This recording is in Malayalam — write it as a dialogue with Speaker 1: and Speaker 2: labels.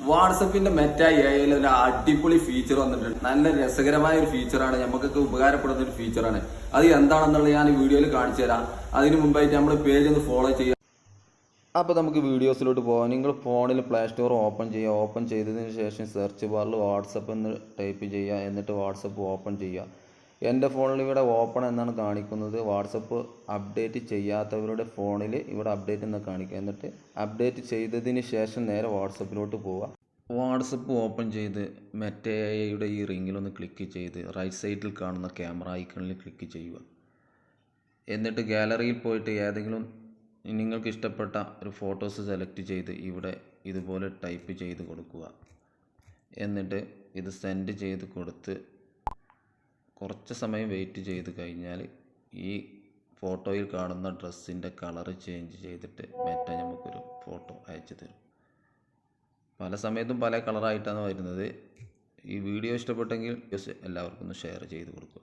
Speaker 1: വാട്സപ്പിന്റെ മെറ്റ എയിൽ ഒരു അടിപൊളി ഫീച്ചർ വന്നിട്ടുണ്ട്. നല്ല രസകരമായ ഒരു ഫീച്ചറാണ്, നമുക്കൊക്കെ ഉപകാരപ്പെടുന്ന ഒരു ഫീച്ചറാണ്. അത് എന്താണെന്നുള്ളത് ഞാൻ ഈ വീഡിയോയിൽ കാണിച്ചു തരാം. അതിന് മുമ്പായിട്ട് നമ്മൾ പേജ് ഒന്ന് ഫോളോ ചെയ്യാം. അപ്പോൾ നമുക്ക് വീഡിയോസിലോട്ട് പോകാം. നിങ്ങൾ ഫോണിൽ പ്ലേ സ്റ്റോർ ഓപ്പൺ ചെയ്യുക. ഓപ്പൺ ചെയ്തതിന് ശേഷം സെർച്ച് ബാറിൽ വാട്സപ്പ് എന്ന് ടൈപ്പ് ചെയ്യുക. എന്നിട്ട് വാട്സപ്പ് ഓപ്പൺ ചെയ്യുക. എൻ്റെ ഫോണിൽ ഇവിടെ ഓപ്പൺ എന്നാണ് കാണിക്കുന്നത്. വാട്സപ്പ് അപ്ഡേറ്റ് ചെയ്യാത്തവരുടെ ഫോണിൽ ഇവിടെ അപ്ഡേറ്റ് എന്ന് കാണിക്കുക. എന്നിട്ട് അപ്ഡേറ്റ് ചെയ്തതിന് ശേഷം നേരെ വാട്സപ്പിലോട്ട് പോവുക. വാട്സപ്പ് ഓപ്പൺ ചെയ്ത് മെറ്റയുടെ ഈ റിങ്ങിലൊന്ന് ക്ലിക്ക് ചെയ്ത് റൈറ്റ് സൈഡിൽ കാണുന്ന ക്യാമറ ഐക്കണിൽ ക്ലിക്ക് ചെയ്യുക. എന്നിട്ട് ഗാലറിയിൽ പോയിട്ട് ഏതെങ്കിലും നിങ്ങൾക്ക് ഇഷ്ടപ്പെട്ട ഒരു ഫോട്ടോസ് സെലക്ട് ചെയ്ത് ഇവിടെ ഇതുപോലെ ടൈപ്പ് ചെയ്ത് കൊടുക്കുക. എന്നിട്ട് ഇത് സെൻഡ് ചെയ്ത് കൊടുത്ത് കുറച്ച് സമയം വെയിറ്റ് ചെയ്ത് കഴിഞ്ഞാൽ ഈ ഫോട്ടോയിൽ കാണുന്ന ഡ്രസ്സിൻ്റെ കളറ് ചേഞ്ച് ചെയ്തിട്ട് മെറ്റ നമുക്കൊരു ഫോട്ടോ അയച്ചു തരും. പല സമയത്തും പല കളറായിട്ടാണ് വരുന്നത്. ഈ വീഡിയോ ഇഷ്ടപ്പെട്ടെങ്കിൽ എല്ലാവർക്കും ഒന്ന് ഷെയർ ചെയ്ത് കൊടുക്കുക.